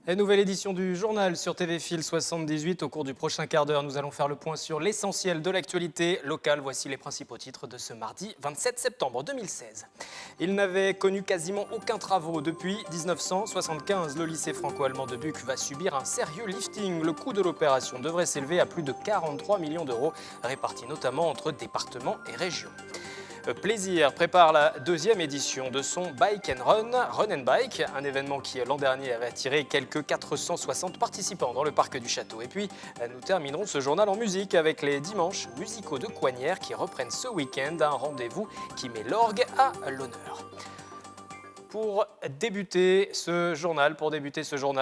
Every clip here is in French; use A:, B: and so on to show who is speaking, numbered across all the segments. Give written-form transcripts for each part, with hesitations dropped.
A: Et nouvelle édition du journal sur TV Fil 78. Au cours du prochain quart d'heure, nous allons faire le point sur l'essentiel de l'actualité locale. Voici les principaux titres de ce mardi 27 septembre 2016. Il n'avait connu quasiment aucun travaux depuis 1975. Le lycée franco-allemand de Buc va subir un sérieux lifting. Le coût de l'opération devrait s'élever à plus de 43 millions d'euros, répartis notamment entre départements et régions. Plaisir prépare la deuxième édition de son Bike and Run, Run and Bike, un événement qui l'an dernier avait attiré quelques 460 participants dans le parc du château. Et puis nous terminerons ce journal en musique avec les dimanches musicaux de Coignières qui reprennent ce week-end, un rendez-vous qui met l'orgue à l'honneur. Pour débuter ce journal,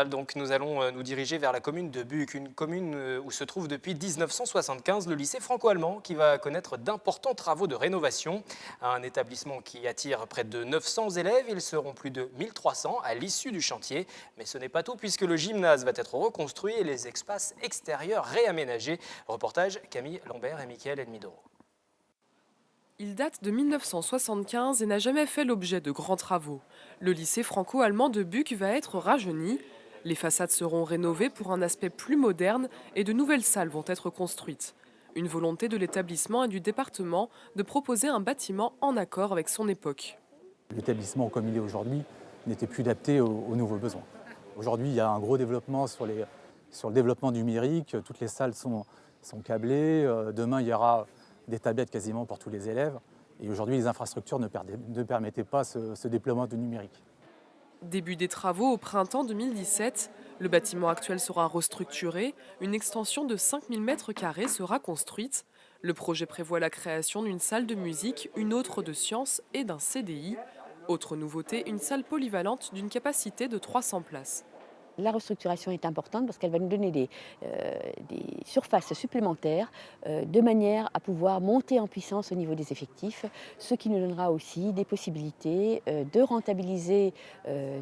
A: donc, nous allons nous diriger vers la commune de Buc, une commune où se trouve depuis 1975 le lycée franco-allemand qui va connaître d'importants travaux de rénovation. Un établissement qui attire près de 900 élèves, ils seront plus de 1300 à l'issue du chantier. Mais ce n'est pas tout puisque le gymnase va être reconstruit et les espaces extérieurs réaménagés. Reportage Camille Lambert et Mickaël Edmidoro.
B: Il date de 1975 et n'a jamais fait l'objet de grands travaux. Le lycée franco-allemand de Buc va être rajeuni. Les façades seront rénovées pour un aspect plus moderne et de nouvelles salles vont être construites. Une volonté de l'établissement et du département de proposer un bâtiment en accord avec son époque.
C: L'établissement comme il est aujourd'hui n'était plus adapté aux nouveaux besoins. Aujourd'hui, il y a un gros développement sur le développement numérique. Toutes les salles sont câblées. Demain, il y aura des tablettes quasiment pour tous les élèves. Et aujourd'hui, les infrastructures ne permettaient pas ce déploiement du numérique.
B: Début des travaux au printemps 2017, le bâtiment actuel sera restructuré, une extension de 5000 m² sera construite. Le projet prévoit la création d'une salle de musique, une autre de sciences et d'un CDI. Autre nouveauté, une salle polyvalente d'une capacité de 300 places.
D: La restructuration est importante parce qu'elle va nous donner des surfaces supplémentaires de manière à pouvoir monter en puissance au niveau des effectifs, ce qui nous donnera aussi des possibilités de rentabiliser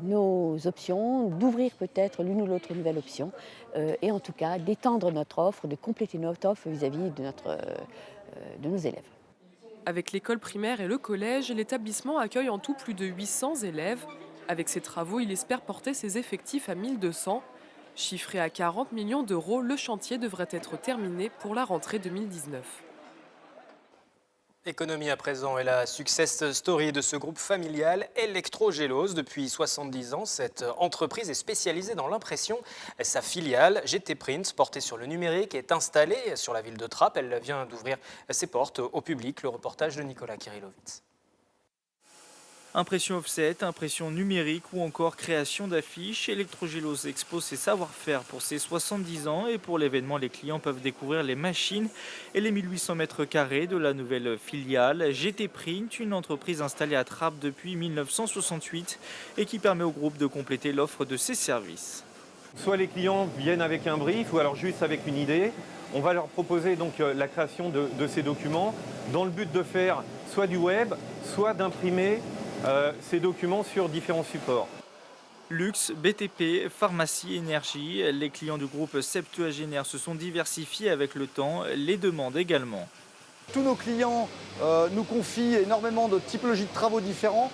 D: nos options, d'ouvrir peut-être l'une ou l'autre nouvelle option et en tout cas d'étendre notre offre, de compléter notre offre vis-à-vis de nos élèves.
B: Avec l'école primaire et le collège, l'établissement accueille en tout plus de 800 élèves. Avec ces travaux, il espère porter ses effectifs à 1200. Chiffré à 40 millions d'euros, le chantier devrait être terminé pour la rentrée 2019.
A: Économie à présent est la success story de ce groupe familial Electrogélos. Depuis 70 ans, cette entreprise est spécialisée dans l'impression. Sa filiale GT Print, portée sur le numérique, est installée sur la ville de Trappes. Elle vient d'ouvrir ses portes au public. Le reportage de Nicolas Kirilovitz.
E: Impression offset, impression numérique ou encore création d'affiches, Electrogélos expose ses savoir-faire pour ses 70 ans et pour l'événement, les clients peuvent découvrir les machines et les 1800 m² de la nouvelle filiale GT Print, une entreprise installée à Trappes depuis 1968 et qui permet au groupe de compléter l'offre de ses services.
F: Soit les clients viennent avec un brief ou alors juste avec une idée. On va leur proposer donc la création de ces documents dans le but de faire soit du web, soit d'imprimer ces documents sur différents supports.
E: Luxe, BTP, pharmacie, énergie, les clients du groupe septuagénaire se sont diversifiés avec le temps, les demandes également.
G: Tous nos clients nous confient énormément de typologies de travaux différents.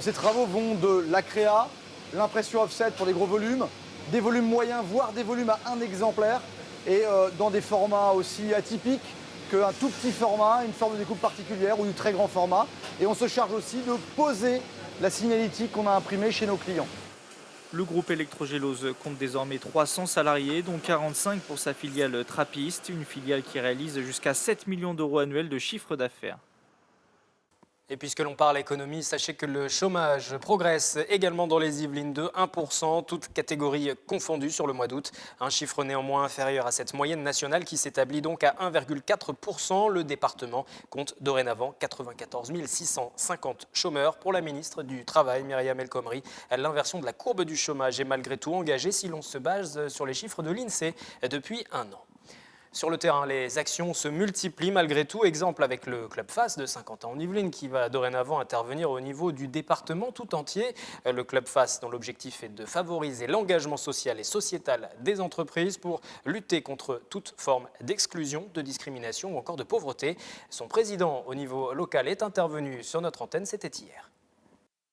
G: Ces travaux vont de la créa, l'impression offset pour des gros volumes, des volumes moyens, voire des volumes à un exemplaire, et dans des formats aussi atypiques qu'un tout petit format, une forme de découpe particulière ou du très grand format. Et on se charge aussi de poser la signalétique qu'on a imprimée chez nos clients.
E: Le groupe Electrogélos compte désormais 300 salariés, dont 45 pour sa filiale Trappiste, une filiale qui réalise jusqu'à 7 millions d'euros annuels de chiffre d'affaires.
A: Et puisque l'on parle économie, sachez que le chômage progresse également dans les Yvelines de 1%, toutes catégories confondues sur le mois d'août. Un chiffre néanmoins inférieur à cette moyenne nationale qui s'établit donc à 1,4%. Le département compte dorénavant 94 650 chômeurs. Pour la ministre du Travail, Myriam El Khomri, l'inversion de la courbe du chômage est malgré tout engagée si l'on se base sur les chiffres de l'INSEE depuis un an. Sur le terrain, les actions se multiplient malgré tout. Exemple avec le Club FAS de Saint-Quentin-en-Yvelines qui va dorénavant intervenir au niveau du département tout entier. Le Club FAS dont l'objectif est de favoriser l'engagement social et sociétal des entreprises pour lutter contre toute forme d'exclusion, de discrimination ou encore de pauvreté. Son président au niveau local est intervenu sur notre antenne, c'était hier.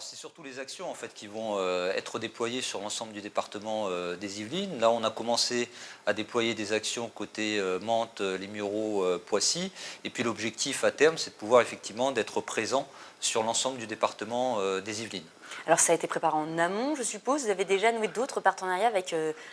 H: C'est surtout les actions en fait, qui vont être déployées sur l'ensemble du département des Yvelines. Là, on a commencé à déployer des actions côté Mantes, Les Mureaux, Poissy. Et puis l'objectif à terme, c'est de pouvoir effectivement d'être présent sur l'ensemble du département des Yvelines.
I: Alors ça a été préparé en amont, je suppose. Vous avez déjà noué d'autres partenariats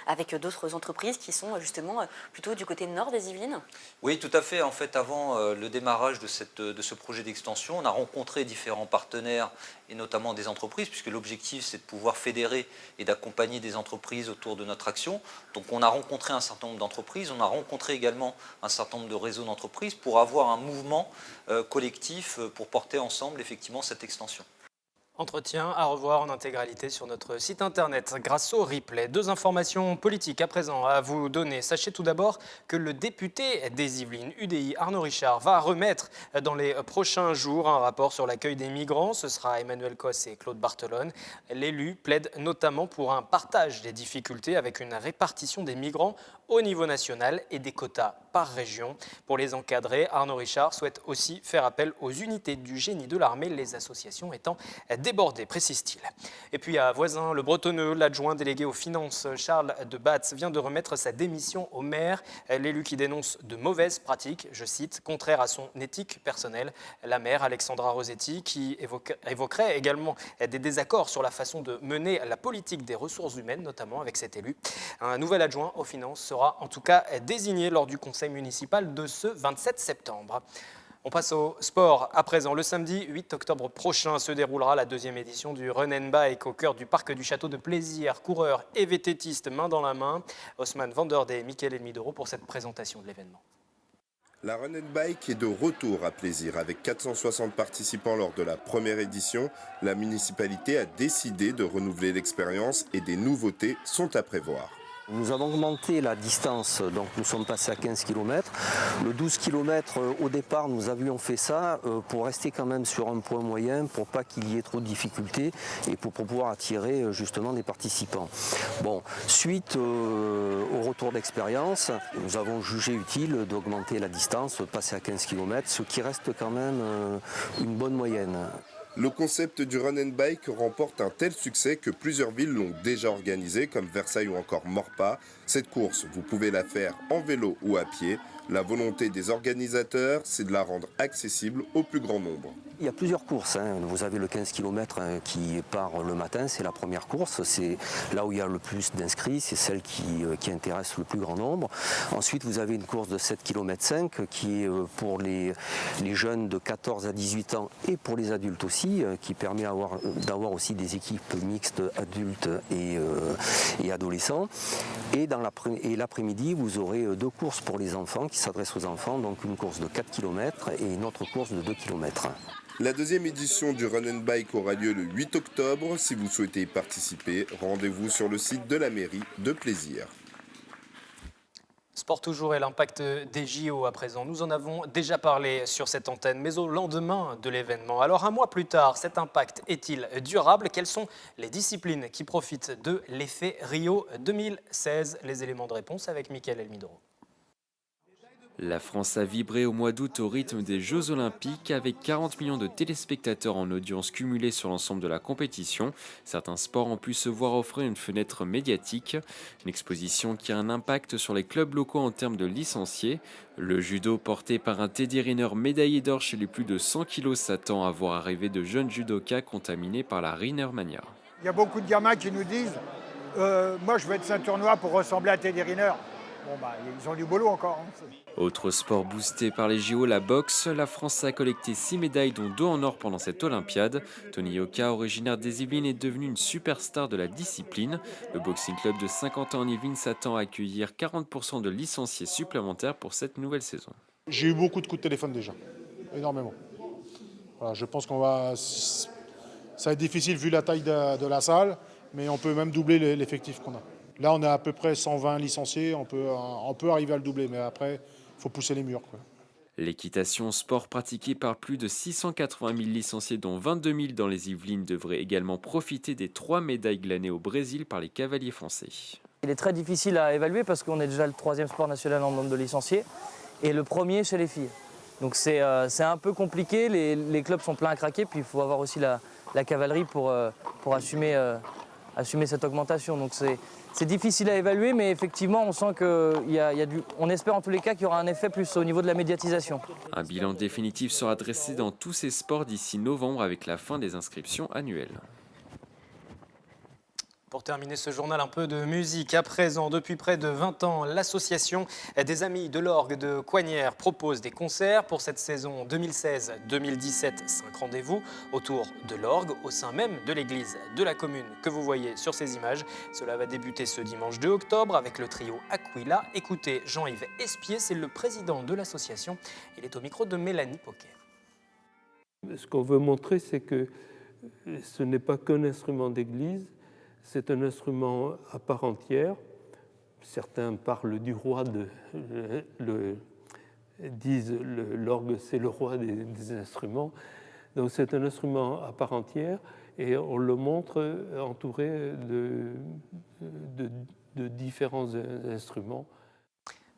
I: avec d'autres entreprises qui sont justement plutôt du côté nord des Yvelines?
H: Oui, tout à fait. En fait, avant le démarrage de ce projet d'extension, on a rencontré différents partenaires et notamment des entreprises, puisque l'objectif, c'est de pouvoir fédérer et d'accompagner des entreprises autour de notre action. Donc on a rencontré un certain nombre d'entreprises, on a rencontré également un certain nombre de réseaux d'entreprises pour avoir un mouvement collectif pour porter ensemble effectivement cette extension.
A: Entretien à revoir en intégralité sur notre site internet grâce au replay. 2 informations politiques à présent à vous donner. Sachez tout d'abord que le député des Yvelines, UDI, Arnaud Richard, va remettre dans les prochains jours un rapport sur l'accueil des migrants. Ce sera Emmanuel Cos et Claude Barthelone. L'élu plaide notamment pour un partage des difficultés avec une répartition des migrants au niveau national et des quotas par région. Pour les encadrer, Arnaud Richard souhaite aussi faire appel aux unités du génie de l'armée, les associations étant débordées, précise-t-il. Et puis à Voisin, le Bretonneux, l'adjoint délégué aux finances Charles de Batz vient de remettre sa démission au maire. L'élu qui dénonce de mauvaises pratiques, je cite, contraires à son éthique personnelle. La maire Alexandra Rosetti qui évoquerait également des désaccords sur la façon de mener la politique des ressources humaines, notamment avec cet élu. Un nouvel adjoint aux finances sera en tout cas désigné lors du conseil municipal de ce 27 septembre. On passe au sport à présent. Le samedi 8 octobre prochain se déroulera la 2e édition du Run and Bike au cœur du parc du Château de Plaisir. Coureurs et vététistes main dans la main. Osman Vanderde et Mickaël Elmidoro pour cette présentation de l'événement.
J: La Run and Bike est de retour à Plaisir. Avec 460 participants lors de la première édition, la municipalité a décidé de renouveler l'expérience et des nouveautés sont à prévoir.
K: Nous avons augmenté la distance, donc nous sommes passés à 15 km. Le 12 km, au départ, nous avions fait ça pour rester quand même sur un point moyen, pour pas qu'il y ait trop de difficultés et pour pouvoir attirer justement des participants. Bon, suite au retour d'expérience, nous avons jugé utile d'augmenter la distance, passer à 15 km, ce qui reste quand même une bonne moyenne.
J: Le concept du Run and Bike remporte un tel succès que plusieurs villes l'ont déjà organisé, comme Versailles ou encore Morpas. Cette course, vous pouvez la faire en vélo ou à pied. La volonté des organisateurs, c'est de la rendre accessible au plus grand nombre.
K: Il y a plusieurs courses. Vous avez le 15 km qui part le matin, c'est la première course. C'est là où il y a le plus d'inscrits, c'est celle qui intéresse le plus grand nombre. Ensuite, vous avez une course de 7,5 km qui est pour les jeunes de 14 à 18 ans et pour les adultes aussi, qui permet d'avoir aussi des équipes mixtes adultes et adolescents. Et l'après-midi, vous aurez 2 courses pour les enfants qui s'adressent aux enfants, donc une course de 4 km et une autre course de 2 km.
J: La 2e édition du Run and Bike aura lieu le 8 octobre. Si vous souhaitez y participer, rendez-vous sur le site de la mairie de Plaisir.
A: Sport toujours et l'impact des JO à présent. Nous en avons déjà parlé sur cette antenne, mais au lendemain de l'événement. Alors un mois plus tard, cet impact est-il durable? Quelles sont les disciplines qui profitent de l'effet Rio 2016? Les éléments de réponse avec Mickaël Elmidoro.
L: La France a vibré au mois d'août au rythme des Jeux Olympiques avec 40 millions de téléspectateurs en audience cumulée sur l'ensemble de la compétition. Certains sports ont pu se voir offrir une fenêtre médiatique. Une exposition qui a un impact sur les clubs locaux en termes de licenciés. Le judo porté par un Teddy Riner médaillé d'or chez les plus de 100 kilos s'attend à voir arriver de jeunes judokas contaminés par la Riner Mania.
M: Il y a beaucoup de gamins qui nous disent moi je veux être ceinture noire pour ressembler à Teddy Riner. Bon bah ils ont du boulot encore.
L: Autre sport boosté par les JO, la boxe. La France a collecté 6 médailles dont 2 en or pendant cette Olympiade. Tony Yoka, originaire des Yvelines, est devenu une superstar de la discipline. Le Boxing Club de 50 ans en Yvelines s'attend à accueillir 40% de licenciés supplémentaires pour cette nouvelle saison.
N: J'ai eu beaucoup de coups de téléphone déjà, énormément. Voilà, je pense ça va être difficile vu la taille de la salle, mais on peut même doubler l'effectif qu'on a. Là, on est à peu près 120 licenciés, on peut arriver à le doubler, mais après, il faut pousser les murs, quoi.
L: L'équitation, sport pratiqué par plus de 680 000 licenciés, dont 22 000 dans les Yvelines, devrait également profiter des 3 médailles glanées au Brésil par les cavaliers français.
O: Il est très difficile à évaluer parce qu'on est déjà le 3e sport national en nombre de licenciés et le 1er chez les filles. Donc c'est un peu compliqué, les clubs sont pleins à craquer, puis il faut avoir aussi la la cavalerie pour assumer cette augmentation. Donc c'est difficile à évaluer, mais effectivement, on sent on espère en tous les cas qu'il y aura un effet plus au niveau de la médiatisation.
L: Un bilan définitif sera dressé dans tous ces sports d'ici novembre avec la fin des inscriptions annuelles.
A: Pour terminer ce journal, un peu de musique. À présent, depuis près de 20 ans, l'association des Amis de l'Orgue de Coignères propose des concerts pour cette saison 2016-2017. 5 rendez-vous autour de l'orgue au sein même de l'église de la commune que vous voyez sur ces images. Cela va débuter ce dimanche 2 octobre avec le trio Aquila. Écoutez Jean-Yves Espier, c'est le président de l'association. Il est au micro de Mélanie Poquet.
P: Ce qu'on veut montrer, c'est que ce n'est pas qu'un instrument d'église. C'est un instrument à part entière. Certains parlent du roi, disent l'orgue, c'est le roi des instruments. Donc c'est un instrument à part entière et on le montre entouré de différents instruments.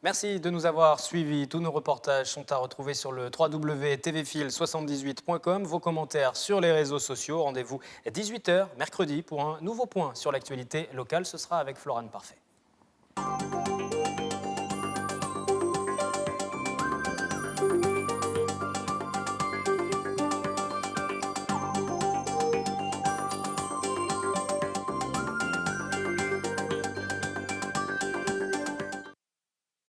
A: Merci de nous avoir suivis. Tous nos reportages sont à retrouver sur le www.tvfil78.com. Vos commentaires sur les réseaux sociaux. Rendez-vous à 18h mercredi pour un nouveau point sur l'actualité locale. Ce sera avec Florane Parfait.